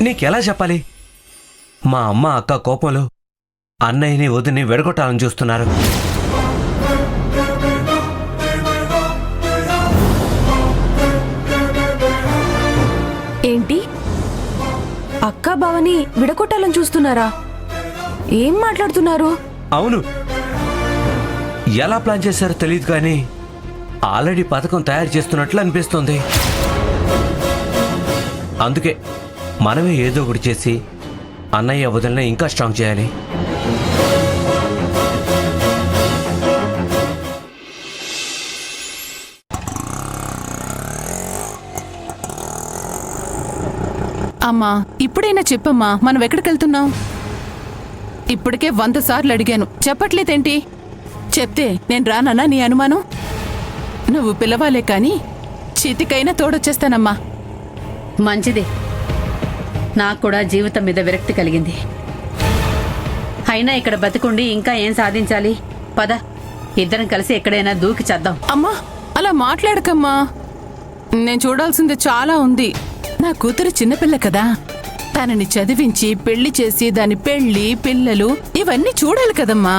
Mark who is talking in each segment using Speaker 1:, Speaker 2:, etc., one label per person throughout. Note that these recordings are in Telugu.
Speaker 1: నీకెలా చెప్పాలి? మా అమ్మ అక్క కోపంలో అన్నయ్యని వదిని విడగొట్టాలని చూస్తున్నారు.
Speaker 2: ఏంటి? అక్క బావని విడగొట్టాలని చూస్తున్నారా? ఏం మాట్లాడుతున్నారు?
Speaker 1: అవును, ఎలా ప్లాన్ చేశారో తెలియదు కానీ ఆల్రెడీ పథకం తయారు చేస్తున్నట్లు అనిపిస్తుంది. అందుకే మనమే ఏదో ఒకటి చేసి అన్నయ్య వదిలిన ఇంకా స్ట్రాంగ్ చేయాలి.
Speaker 3: అమ్మా, ఇప్పుడైనా చెప్పమ్మా, మనం ఎక్కడికి వెళ్తున్నాం? ఇప్పటికే 100 సార్లు అడిగాను, చెప్పట్లేదేంటి? చెప్తే నేను రానన్నా నీ అనుమానం? నువ్వు పిలవాలే కాని చితికైనా తోడొచ్చేస్తానమ్మా.
Speaker 4: మంచిది, నాకు కూడా జీవితం మీద విరక్తి కలిగింది. అయినా ఇక్కడ బతుకుండి ఇంకా ఏం సాధించాలి? పద, ఇద్దరం కలిసి ఎక్కడైనా దూకి చేద్దాం.
Speaker 3: అమ్మా, అలా మాట్లాడకమ్మా. నేను చూడాల్సింది చాలా ఉంది. నా కూతురు చిన్నపిల్ల కదా, తనని చదివించి పెళ్లి చేసి దాని పెళ్లి పిల్లలు ఇవన్నీ చూడాలి కదమ్మా.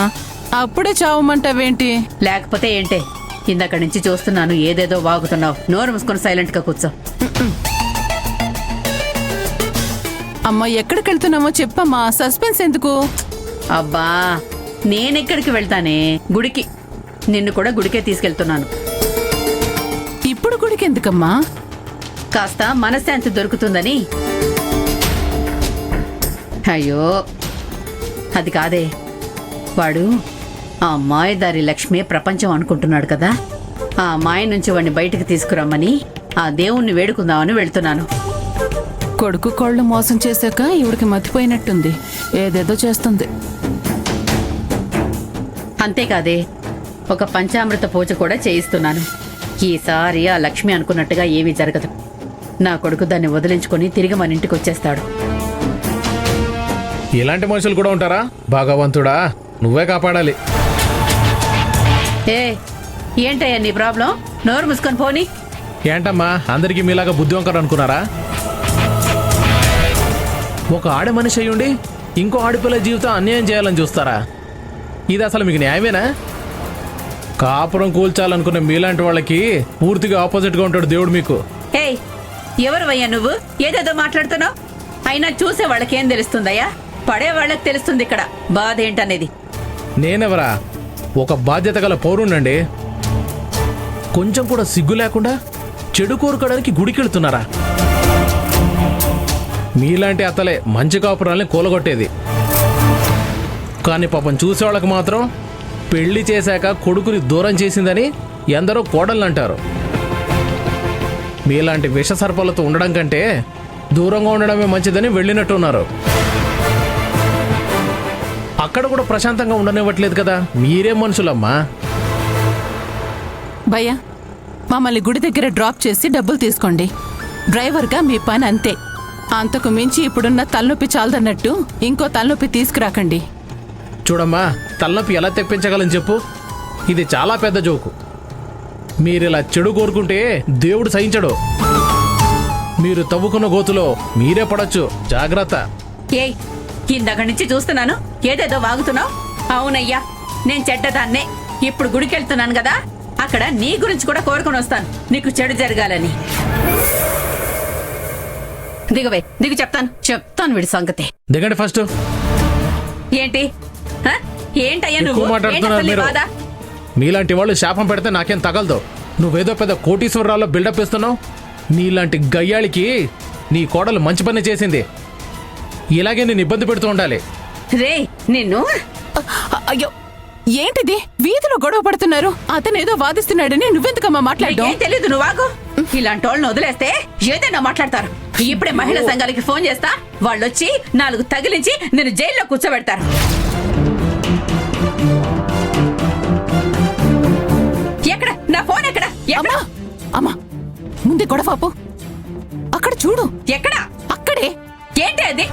Speaker 3: అప్పుడే చావమంటావేంటి?
Speaker 4: లేకపోతే ఏంటే, ఇందక్కడి నుంచి చూస్తున్నాను ఏదేదో వాగుతున్నావు. నోరు మూసుకొని సైలెంట్ గా కూర్చో.
Speaker 3: అమ్మా, ఎక్కడికి వెళ్తున్నామో చెప్పమ్మా, సస్పెన్స్ ఎందుకు?
Speaker 4: అబ్బా, నేనెక్కడికి వెళ్తానే? గుడికి. నిన్ను కూడా గుడికే తీసుకెళ్తున్నాను.
Speaker 3: ఇప్పుడు గుడికి ఎందుకమ్మా?
Speaker 4: కాస్త మనశ్శాంతి దొరుకుతుందని. అయ్యో, అది కాదే, వాడు ఆ మాయదారి లక్ష్మి ప్రపంచం అనుకుంటున్నాడు కదా. ఆ మాయ నుంచి వాడిని బయటికి తీసుకురమ్మని ఆ దేవుణ్ణి వేడుకుందామని వెళ్తున్నాను.
Speaker 3: కొడుకు కోళ్లు మోసం చేశాక ఇవిడికి మతిపోయినట్టుంది, ఏదేదో చేస్తుంది.
Speaker 4: అంతేకాదే, ఒక పంచామృత పూజ కూడా చేయిస్తున్నాను. ఈసారి ఆ లక్ష్మి అనుకున్నట్టుగా ఏమీ జరగదు. నా కొడుకు దాన్ని వదిలించుకొని తిరిగి మన ఇంటికి వచ్చేస్తాడు.
Speaker 5: ఇలాంటి మనుషులు కూడా ఉంటారా? భగవంతుడా, నువ్వే కాపాడాలి.
Speaker 4: ఏ, ఏంటయ్యా నీ ప్రాబ్లం? నోరు మూసుకొని పోనీ.
Speaker 5: ఏంటమ్మా, అందరికీ మీలాగా బుద్ధివంకరు అనుకున్నారా? ఒక ఆడ మనిషి అయ్యుండి ఇంకో ఆడపిల్ల జీవితం అన్యాయం చేయాలని చూస్తారా? ఇది అసలు మీకు న్యాయమేనా? కాపురం కూల్చాలనుకున్న మీలాంటి వాళ్ళకి పూర్తిగా ఆపోజిట్గా ఉంటాడు దేవుడు మీకు.
Speaker 4: హే, ఎవరువయ్యా నువ్వు? ఏదేదో మాట్లాడుతున్నావు. అయినా చూసే వాళ్ళకేం తెలుస్తుందయ్యా? పడే వాళ్ళకి తెలుస్తుంది ఇక్కడ బాధ ఏంటనేది.
Speaker 5: నేనెవరా? ఒక బాధ్యత గల పౌరుణ్ణండి. కొంచెం కూడా సిగ్గు లేకుండా చెడు కోరుకోవడానికి గుడికెళ్తున్నారా? మీలాంటి అత్తలే మంచి కాపురాల్ని కూలగొట్టేది. కానీ పాపం చూసేవాళ్ళకి మాత్రం పెళ్లి చేశాక కొడుకుని దూరం చేసిందని ఎందరో కోడళ్ళు అంటారు. మీలాంటి విష సర్పాలతో ఉండడం కంటే దూరంగా ఉండడమే మంచిదని వెళ్ళినట్టున్నారు. అక్కడ కూడా ప్రశాంతంగా ఉండనివ్వట్లేదు కదా. మీరేం మనుషులమ్మా?
Speaker 3: భయ్యా, మమ్మల్ని గుడి దగ్గర డ్రాప్ చేసి డబ్బులు తీసుకోండి. డ్రైవర్గా మీ పని అంతే. అంతకు మించి ఇప్పుడున్న తలనొప్పి చాలదన్నట్టు ఇంకో తలనొప్పి తీసుకురాకండి.
Speaker 5: చూడమ్మా, తలనొప్పి ఎలా తెప్పించగలని చెప్పు. ఇది చాలా పెద్ద జోకు. మీరిలా చెడు కోరుకుంటే దేవుడు సహించడు. మీరు తవ్వుకున్న గోతులో మీరే పడొచ్చు, జాగ్రత్త.
Speaker 4: ఏయ్, ఇందక్కడి నుంచి చూస్తున్నాను ఏదేదో వాగుతున్నావు. అవునయ్యా, నేను చెడ్డదాన్నే. ఇప్పుడు గుడికెళ్తున్నాను కదా, అక్కడ నీ గురించి కూడా కోరుకొని వస్తాను, నీకు చెడు జరగాలని. దిగవే, దిగు, చెప్తాను వీడి సంగతి.
Speaker 5: దిగండి ఫస్ట్.
Speaker 4: ఏంటి? ఏంటయ్యా
Speaker 5: ఎక్కువ
Speaker 4: నువ్వు?
Speaker 5: మాట్లాడుతున్నారు మీరు. మీలాంటి వాళ్ళు శాపం పెడితే నాకేం తగలదు. నువ్వేదో పెద్ద కోటీశ్వరరాల్లో బిల్డప్ ఇస్తున్నావు. నీలాంటి గయ్యాళికి నీ కోడలు మంచి పని చేసింది. ఇలాగే నేను ఇబ్బంది పెడుతూ ఉండాలి.
Speaker 4: రే నిన్ను.
Speaker 3: అయ్యో, ఏంటిది? వీధిలో గొడవ పడుతున్నారు. అతనేదో వాదిస్తున్నాడని నువ్వెందుకమ్మా మాట్లాడడం?
Speaker 4: ఏం తెలీదు, నువ్వు ఆగు. ఇలాంటి వాళ్ళని వదిలేస్తే ఏదైనా మాట్లాడతారు. ఇప్పుడే మహిళా సంఘాలకి ఫోన్ చేస్తా, వాళ్ళొచ్చి 4 తగిలించి నేను జైల్లో కూర్చోబెడతారు. ఎక్కడ నా ఫోన్? ఎక్కడ?
Speaker 3: అమ్మా, ముందే గొడవాపు. అక్కడ చూడు.
Speaker 4: ఎక్కడ?
Speaker 3: అక్కడే.
Speaker 4: ఏంటి అది?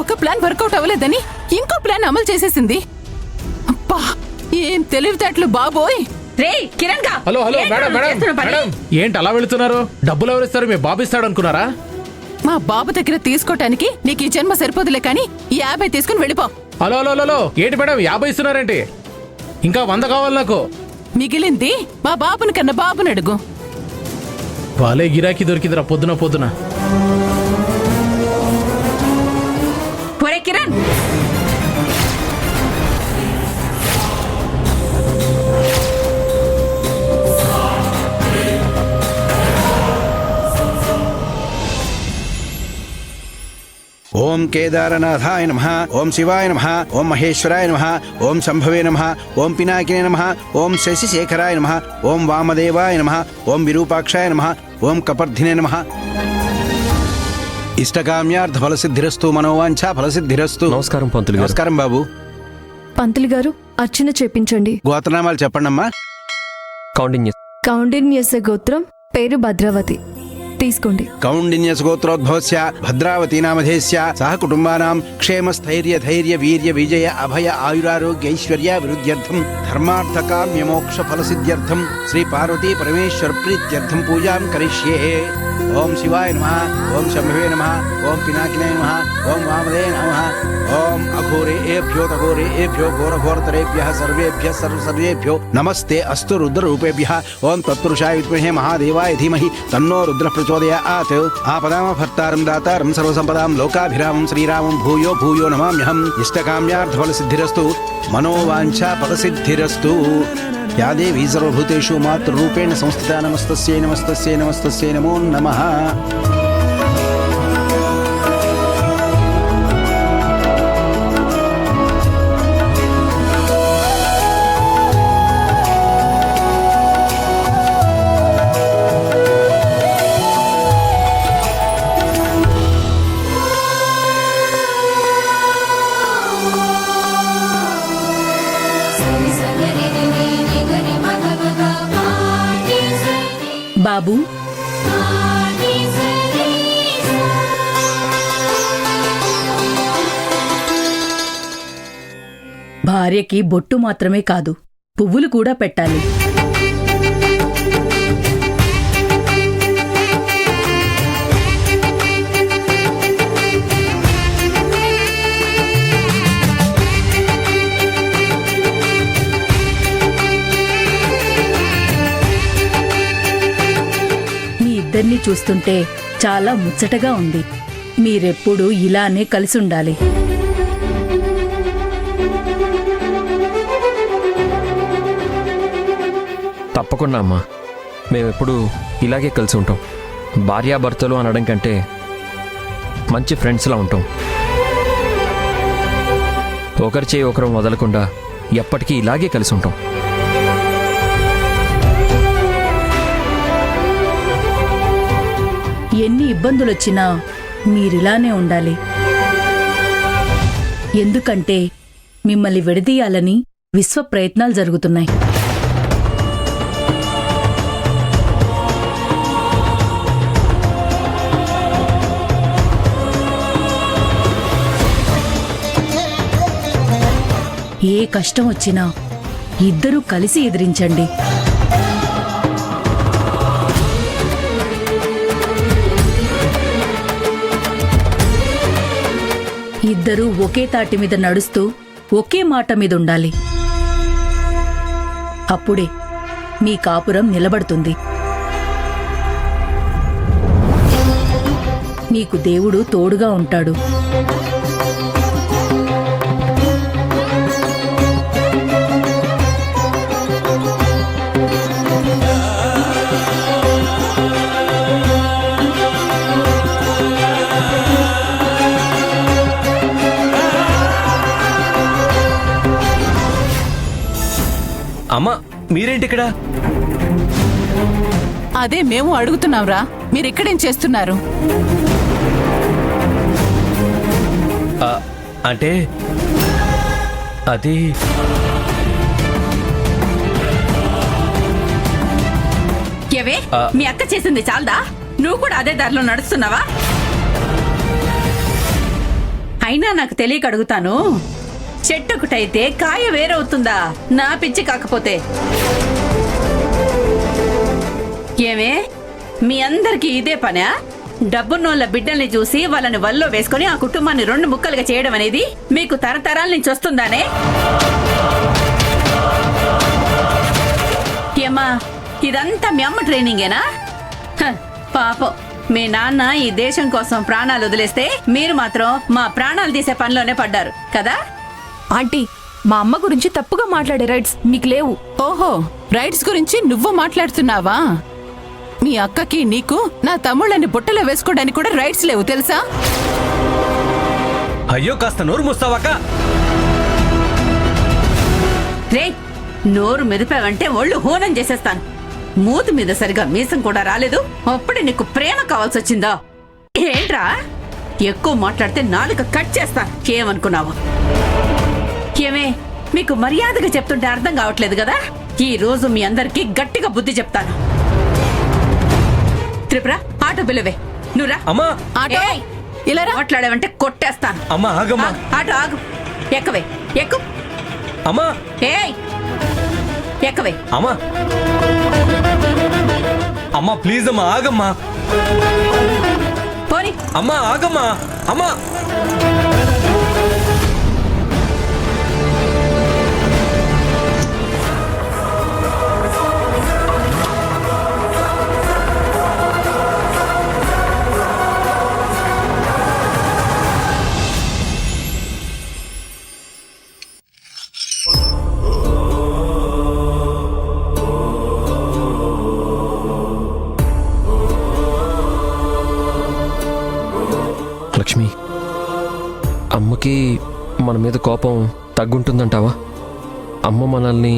Speaker 3: ఒక ప్లాన్ వర్కౌట్ అవ్వలేదని ఇంకో ప్లాన్ అమలు చేసేసింది. అబ్బా ఏం తెలివితేటలు బాబోయ్.
Speaker 4: రే కిరణ్ గా
Speaker 5: హలో హలో
Speaker 4: ఏంట్రా
Speaker 5: మేడం
Speaker 4: నువ్వు
Speaker 5: మేడం
Speaker 4: చేస్తున్న పని?
Speaker 5: మేడం ఏంటి అలా వెళుతున్నారు? డబ్బులు ఎవరిస్తారు? మీ బాబు ఇస్తాడు అనుకున్నారా?
Speaker 3: మా బాబు దగ్గర తీసుకోటానికి నీకు ఈ జన్మ సరిపోదులే కానీ 50 తీసుకుని వెళ్ళిపో.
Speaker 5: హలో హలో హలో ఏంటి మేడం 50 ఇస్తున్నారేంటి? ఇంకా 100 కావాలి నాకు.
Speaker 3: మిగిలింది మా బాబుని కన్నా బాబుని అడుగు.
Speaker 5: వాళ్ళే గిరాకీ దొరికిందిరా పొద్దున పొద్దున.
Speaker 4: ఒరే కిరణ్,
Speaker 6: ఓం కేదారనాథాయ నమః, ఓం శివాయ నమః, ఓం మహేశ్వరాయ నమః, ఓం శంభవే నమః, ఓం పినాకినే నమః, ఓం శశిశేఖరాయ నమః, ఓం వామదేవాయ నమః, ఓం విరూపాక్షాయ నమః, ఓం కపర్ధినే నమః. ఇష్టకామ్యార్థ ఫలసిద్ధిరస్తు, మనోవాంఛా ఫలసిద్ధిరస్తు.
Speaker 7: నమస్కారం పంతులు గారు.
Speaker 6: నమస్కారం బాబు.
Speaker 2: పంతులు గారు అర్చన చేపించండి.
Speaker 6: గోత్రనామాలు చెప్పండమ్మా.
Speaker 7: కౌండిన్య
Speaker 2: కౌండిన్యస గోత్రం, పేరు భద్రావతి. తీసుకోండి.
Speaker 6: కౌండిన్యస్ గోత్రోద్భవస్య భద్రావతి నామధేస్య సహ కుటుంబానాం క్షేమ స్థైర్య ధైర్య వీర్య విజయ అభయ ఆయురారోగ్య ఐశ్వర్య విరుద్ధ్యర్థం ధర్మార్థ కామ్య మోక్ష ఫలసిద్ధ్యర్థం శ్రీ పార్వతీ పరమేశ్వర ప్రీత్యర్థం పూజాం కరిష్యే. ఓం శివాయ నమః, ఓం శంభవే నమః, ఓం పినాకినే నమః, ఓం వామదే నమః, ఓం అఘోరేభ్యో తఘోరేభ్యో ఘోరఘోరతరేభ్యః సర్వేభ్యః సర్వేభ్యో నమస్తే అస్తు రుద్రరూపేభ్యః. ఓం తత్పురుషాయ విద్మహే మహాదేవాయ ధీమహి తన్నో రుద్రః ప్రచోదయాత్. ఆపదామభర్తారం దాతారం సర్వసంపదాం లోకాభిరామం శ్రీరామం భూయో భూయో నమామ్యహం. ఇష్టకామ్యార్థఫలసిద్ధిరస్తు, మనోవాంఛా ఫలసిద్ధిరస్తు. యా దేవీ సర్వభూతేషు మాతృరూపేణ సంస్థితా నమస్తస్యై నమస్తస్యై నమస్తస్యై నమో నమః.
Speaker 4: బాబు భార్యకి బొట్టు మాత్రమే కాదు, పువ్వులు కూడా పెట్టాలి. మీ ఇద్దరినీ చూస్తుంటే చాలా ముచ్చటగా ఉంది. మీరెప్పుడూ ఇలానే కలిసుండాలి.
Speaker 7: తప్పకుండా అమ్మా, మేమెప్పుడు ఇలాగే కలిసి ఉంటాం. భార్యాభర్తలు అనడం కంటే మంచి ఫ్రెండ్స్లా ఉంటాం. ఒకరి చేయి ఒకరం వదలకుండా ఎప్పటికీ ఇలాగే కలిసి ఉంటాం.
Speaker 4: ఎన్ని ఇబ్బందులొచ్చినా మీరిలానే ఉండాలి. ఎందుకంటే మిమ్మల్ని విడదీయాలని విశ్వ ప్రయత్నాలు జరుగుతున్నాయి. ఏ కష్టం వచ్చినా ఇద్దరూ కలిసి ఎదిరించండి. ఇద్దరూ ఒకే తాటి మీద నడుస్తూ ఒకే మాట మీద ఉండాలి. అప్పుడే మీ కాపురం నిలబడుతుంది. మీకు దేవుడు తోడుగా ఉంటాడు.
Speaker 1: అమ్మా మీరేంటి ఇక్కడ?
Speaker 3: అదే మేము అడుగుతున్నాంరా, మీరిక్కడేం చేస్తున్నారు?
Speaker 1: అంటే అది
Speaker 4: ఏవే, మీ అక్క చేసింది చాలదా? నువ్వు కూడా అదే దారిలో నడుస్తున్నావా? అయినా నాకు తెలియక అడుగుతాను, చెట్టొకటైతే కాయ వేరవుతుందా? నా పిచ్చి కాకపోతే. ఏమే, మీ అందరికీ ఇదే పనా? డబ్బున్నోళ్ళ బిడ్డల్ని చూసి వాళ్ళని వల్లో వేసుకొని ఆ కుటుంబాన్ని 2 ముక్కలుగా చేయడం అనేది మీకు తరతరాల నుంచి వస్తుందానే? ఏమ్మా, ఇదంతా మీ అమ్మ ట్రైనింగేనా? పాపం, మీ నాన్న ఈ దేశం కోసం ప్రాణాలు వదిలేస్తే మీరు మాత్రం మా ప్రాణాలు తీసే పనిలోనే పడ్డారు కదా?
Speaker 2: ఆంటీ, మా అమ్మ గురించి తప్పుగా మాట్లాడే రైట్స్ మీకు లేవు.
Speaker 3: ఓహో, రైట్స్ గురించి నువ్వు మాట్లాడుతున్నావా? మీ అక్కకి నీకు నా తమ్ముళ్ళని బుట్టలో వేసుకోవడానికి కూడా రైట్స్ లేవు తెలుసా?
Speaker 1: అయ్యో, కాస్త నోరు మూస్తావాక.
Speaker 4: రే, నోరు మెదిపావంటే ఒళ్ళు హోనం చేసేస్తాను. మూతి మీద సరిగా మీసం కూడా రాలేదు, అప్పుడే నీకు ప్రేమ కావాల్సి వచ్చిందా? ఏంట్రా, ఎక్కువ మాట్లాడితే నాలుక కట్ చేస్తాను. ఏమనుకున్నావు? ఏమే, మీకు మర్యాదగా చెప్తుంటే అర్థం కావట్లేదు కదా? ఈ రోజు మీ అందరికీ గట్టిగా బుద్ధి చెప్తాను. త్రిపుర, ఆటో పిలువే. నువ్వురా.
Speaker 1: అమ్మా,
Speaker 3: ఆటో,
Speaker 4: ఏయ్,
Speaker 3: ఇలా రా.
Speaker 4: మాట్లాడావంటే కొట్టేస్తాను.
Speaker 1: అమ్మా ఆగమ్మా.
Speaker 4: ఆటో ఆగు. ఎక్కవే, ఎక్కు.
Speaker 1: అమ్మా,
Speaker 4: ఏయ్, ఎక్కవే.
Speaker 1: అమ్మా, అమ్మా ప్లీజ్ అమ్మా ఆగమ్మా.
Speaker 4: పోనీ.
Speaker 1: అమ్మా ఆగమ్మా. అమ్మా,
Speaker 7: లక్ష్మి, అమ్మకి మన మీద కోపం తగ్గుంటుందంటావా? అమ్మ మనల్ని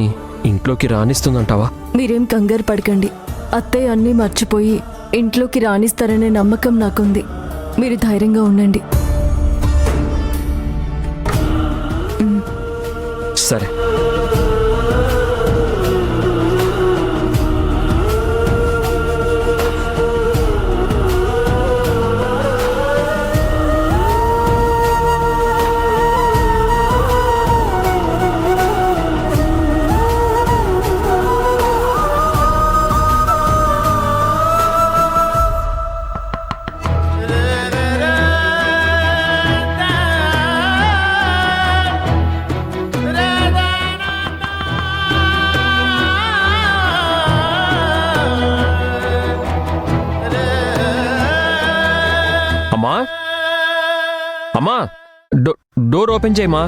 Speaker 7: ఇంట్లోకి రానిస్తుందంటావా?
Speaker 2: మీరేం కంగారు పడకండి. అత్తయ్య అన్నీ మర్చిపోయి ఇంట్లోకి రాణిస్తారనే నమ్మకం నాకుంది. మీరు ధైర్యంగా ఉండండి.
Speaker 7: సరే. అమ్మా, అమ్మా, డోర్ ఓపెన్ చేయమా.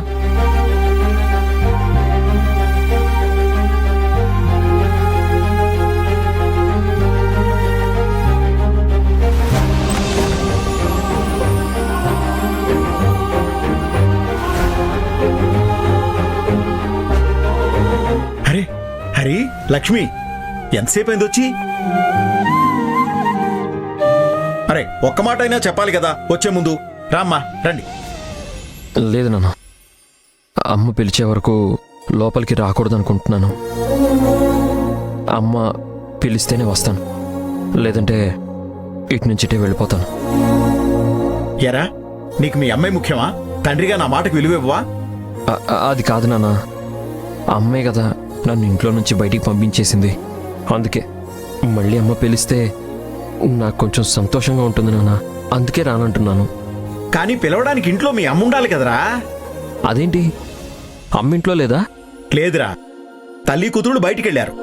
Speaker 8: హరి, హరి, లక్ష్మి, ఎంతసేపు అయింది వచ్చి? అరే, ఒక్క మాట అయినా చెప్పాలి కదా వచ్చే ముందు. రామ్మా, రండి.
Speaker 7: లేదు నాన్న, అమ్మ పిలిచే వరకు లోపలికి రాకూడదనుకుంటున్నాను. అమ్మ పిలిస్తేనే వస్తాను, లేదంటే ఇటు నుంచి ఇటే వెళ్ళిపోతాను.
Speaker 8: ఎరా, నీకు మీ అమ్మాయి ముఖ్యమా? తండ్రిగా నా మాటకు విలువివ్వవా?
Speaker 7: అది కాదు నాన్న, అమ్మే కదా నన్ను ఇంట్లో నుంచి బయటికి పంపించేసింది. అందుకే మళ్ళీ అమ్మ పిలిస్తే నాకు కొంచెం సంతోషంగా ఉంటుంది నాన్న, అందుకే రానంటున్నాను.
Speaker 8: కానీ పిలవడానికి ఇంట్లో మీ అమ్మ ఉండాలి కదరా?
Speaker 7: అదేంటి, అమ్మ ఇంట్లో లేదా?
Speaker 8: లేదురా, తల్లి కూతురు బయటికెళ్లారు.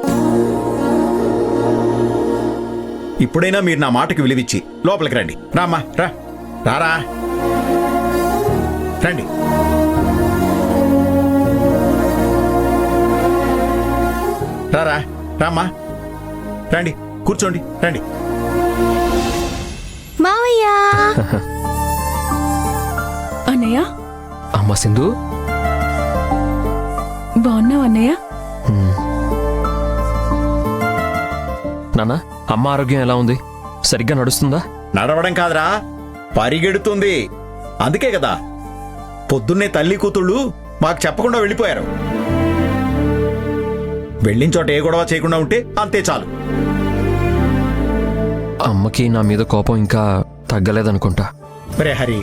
Speaker 8: ఇప్పుడైనా మీరు నా మాటకు విలువిచ్చి లోపలికి రండి. రామ్మా, రా. రారా, రండి. రారా, రామ్మా, రండి, కూర్చోండి, రండి.
Speaker 2: మావయ్యా.
Speaker 3: అన్నయ్య,
Speaker 7: అమ్మ సింధు,
Speaker 3: బాగున్నావు అన్నయ్య?
Speaker 7: నాన్న, అమ్మ ఆరోగ్యం ఎలా ఉంది? సరిగ్గా నడుస్తుందా?
Speaker 8: నడవడం కాదురా, పరిగెడుతుంది. అందుకే కదా పొద్దున్నే తల్లి కూతుళ్ళు మాకు చెప్పకుండా వెళ్ళిపోయారు. వెళ్ళిన చోట ఏ గొడవ చేయకుండా ఉంటే అంతే చాలు.
Speaker 7: అమ్మకి నా మీద కోపం ఇంకా తగ్గలేదనుకుంటా.
Speaker 8: రే హరి,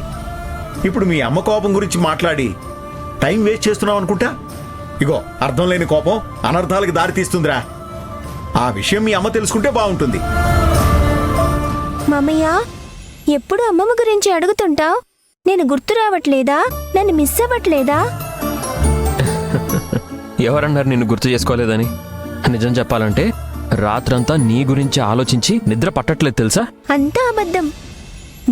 Speaker 8: ఇప్పుడు మీ అమ్మ కోపం గురించి మాట్లాడి టైం వేస్ట్ చేస్తున్నావు అనుకుంటా. ఇగో అర్థం లేని కోపం అనర్థాలకు దారి తీస్తుందిరా. ఆ విషయం మీ అమ్మ తెలుసుకుంటే బాగుంటుంది.
Speaker 9: మామయ్య ఎప్పుడు అమ్మమ్మ గురించి అడుగుతుంటావు, నేను గుర్తు రావట్లేదా, నన్ను మిస్ అవ్వట్లేదా?
Speaker 7: ఎవరన్నారు నిన్ను గుర్తు చేసుకోలేదని? నిజం చెప్పాలంటే రాత్రంతా నీ గురించి ఆలోచించి నిద్ర పట్టట్లేదు తెలుసా?
Speaker 9: అంతా అబద్ధం.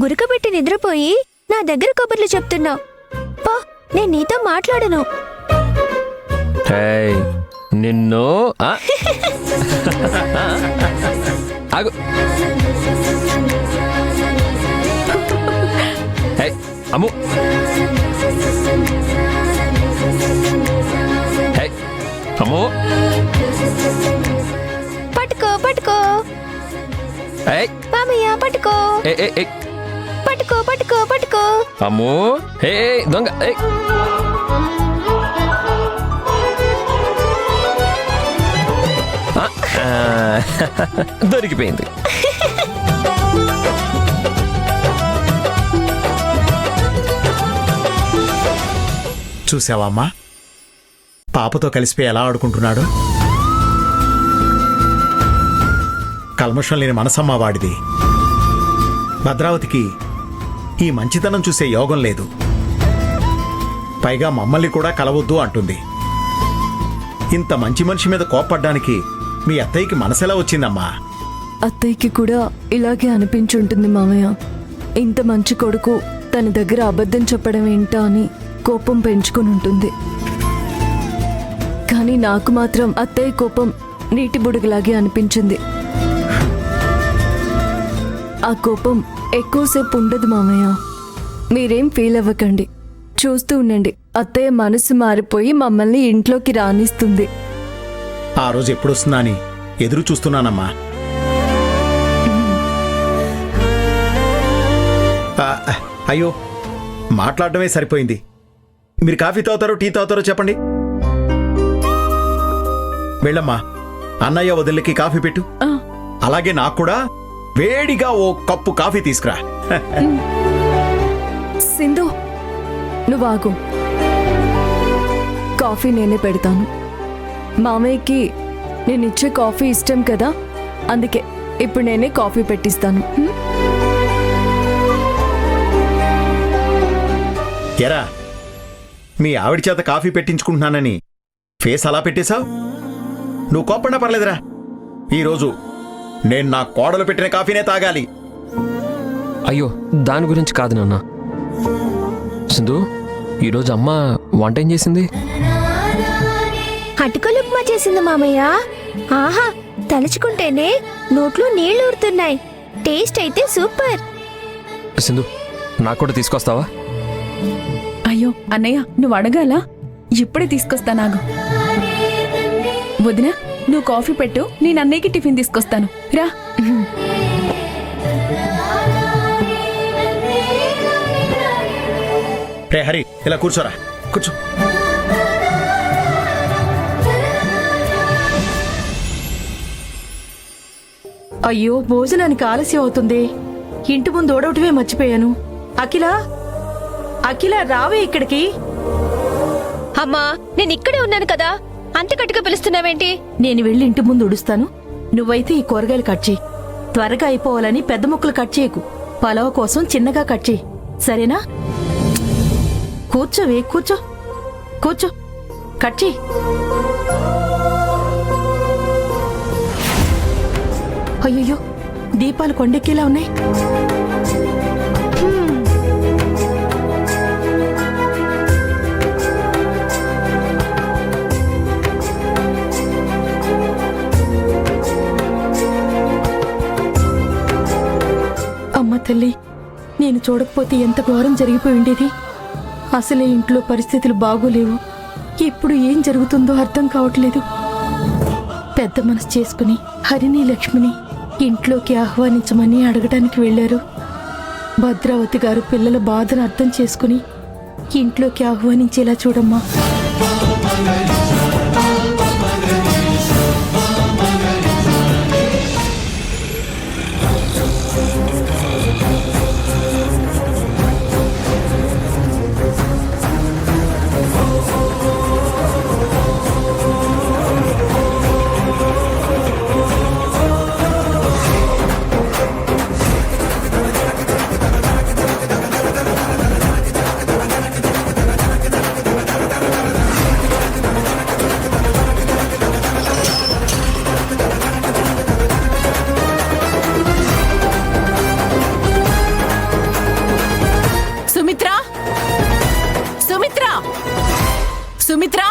Speaker 9: గురకబెట్టి నిద్రపోయి నా దగ్గర కబుర్లు చెప్తున్నావు. పో, నేను నీతో మాట్లాడను.
Speaker 7: హేయ్, నిన్ను ఆగు. హే అమ్ము, హే అమ్ము,
Speaker 9: పట్టుకో పట్టుకో
Speaker 7: హే
Speaker 9: మామయ్య, పట్టుకో
Speaker 7: ఏ ఏ ఏ
Speaker 9: పట్టుకో పట్టుకో పట్టుకో.
Speaker 7: అమ్ము, హే దొంగ, హే దొరికిపోయింది.
Speaker 8: చూసావా అమ్మా, పాపతో కలిసిపోయి ఎలా ఆడుకుంటున్నాడు. కల్మషం లేని మనసమ్మా వాడిది. భద్రావతికి ఈ మంచితనం చూసే యోగం లేదు. పైగా మమ్మల్ని కూడా కలవద్దు అంటుంది. ఇంత మంచి మనిషి మీద కోప్పడ్డానికి మీ అత్తయ్యకి మనసెలా వచ్చిందమ్మా?
Speaker 2: అత్తయ్యకి కూడా ఇలాగే అనిపించుంటుంది మామయ్య. ఇంత మంచి కొడుకు తన దగ్గర అబద్ధం చెప్పడం ఏంటా అని కోపం పెంచుకుని ఉంటుంది. కానీ నాకు మాత్రం అత్తయ్య కోపం నీటి బుడగలాగే అనిపించింది. ఆ కోపం ఎక్కువసేపు ఉండదు మామయ్య. మీరేం ఫీల్ అవ్వకండి, చూస్తూ ఉండండి. అత్తయ్య మనసు మారిపోయి మమ్మల్ని ఇంట్లోకి రానిస్తుంది.
Speaker 8: ఆ రోజు ఎప్పుడొస్తుందా అని ఎదురు చూస్తున్నానమ్మా. అయ్యో, మాట్లాడటమే సరిపోయింది. మీరు కాఫీ తాగుతారో టీ తాగుతారో చెప్పండి. వెళ్ళమ్మా, అన్నయ్య వదిలికి కాఫీ పెట్టు. అలాగే నాకు కూడా వేడిగా ఓ కప్పు కాఫీ తీసుకురా.
Speaker 2: సింధు, నువ్వు ఆగు. కాఫీ నేనే పెడతాను. మామయ్యకి నేనిచ్చే కాఫీ ఇష్టం కదా, అందుకే ఇప్పుడు నేనే కాఫీ పెట్టిస్తాను.
Speaker 8: ఎరా, మీ ఆవిడ చేత కాఫీ పెట్టించుకుంటున్నానని ఫేస్ అలా పెట్టేశావు? నువ్వు కోప్పడినా పర్లేదురా. ఈరోజు నేను నా కోడలు పెట్టిన కాఫీనే తాగాలి.
Speaker 7: అయ్యో, దాని గురించి కాదు నాన్న. సింధు, ఈరోజు అమ్మ వంట ఏం చేసింది?
Speaker 9: అటుకులు ఉప్మా చేసింది మామయ్య. ఆహా, తలుచుకుంటేనే నోట్లో నీళ్లు ఊరుతున్నాయి. టేస్ట్ అయితే సూపర్.
Speaker 7: సింధు, నాకు కూడా తీసుకొస్తావా?
Speaker 3: అయ్యో అన్నయ్య, నువ్వు అడగాల, ఇప్పుడే తీసుకొస్తానాగు. వదినా, నువ్వు కాఫీ పెట్టు, నేను అన్నయ్యకి టిఫిన్ తీసుకొస్తాను. రా.
Speaker 8: రే హరి, ఇలా కూర్చోరా, కూర్చో.
Speaker 10: అయ్యో, భోజనానికి ఆలస్యం అవుతుంది. ఇంటి ముందు ఓడవటమే మర్చిపోయాను. అఖిల, అఖిల రావే ఇక్కడికి.
Speaker 9: అమ్మా, నేను ఇక్కడే ఉన్నాను కదా, అంత గట్టిగా పిలుస్తున్నావేంటి?
Speaker 10: నేను వెళ్ళి ఇంటి ముందు ఉడుస్తాను, నువ్వైతే ఈ కూరగాయలు కట్ చేయి. త్వరగా అయిపోవాలని పెద్ద ముక్కలు కట్ చేయకు. పలావ్ కోసం చిన్నగా కట్ చేయి, సరేనా? కూర్చోవే, కూర్చో కూర్చో, కట్ చేయి. అయ్యయ్యో, దీపాలు కొండెక్కేలా ఉన్నాయి. అమ్మ తల్లి, నేను చూడకపోతే ఎంత ఘోరం జరిగిపోయి ఉండేది. అసలే ఇంట్లో పరిస్థితులు బాగోలేవు. ఇప్పుడు ఏం జరుగుతుందో అర్థం కావట్లేదు. పెద్ద మనసు చేసుకుని హరిని, లక్ష్మిని ఇంట్లోకి ఆహ్వానించమని అడగటానికి వెళ్లారు. భద్రావతి గారు పిల్లల బాధను అర్థం చేసుకుని ఇంట్లోకి ఆహ్వానించేలా చూడమ్మా.
Speaker 3: సుమిత్ర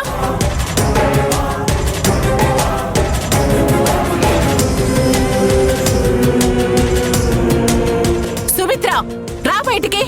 Speaker 3: సుమిత్ర రా బయటికి.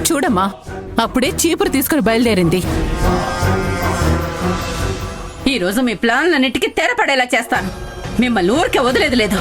Speaker 3: చూడమ్మా, అప్పుడే చీపురు తీసుకుని బయలుదేరింది.
Speaker 4: ఈ రోజు మీ ప్లాన్లన్నిటికీ తెరపడేలా చేస్తాను. మిమ్మల్ని ఊరికే వదిలేదు లేదు.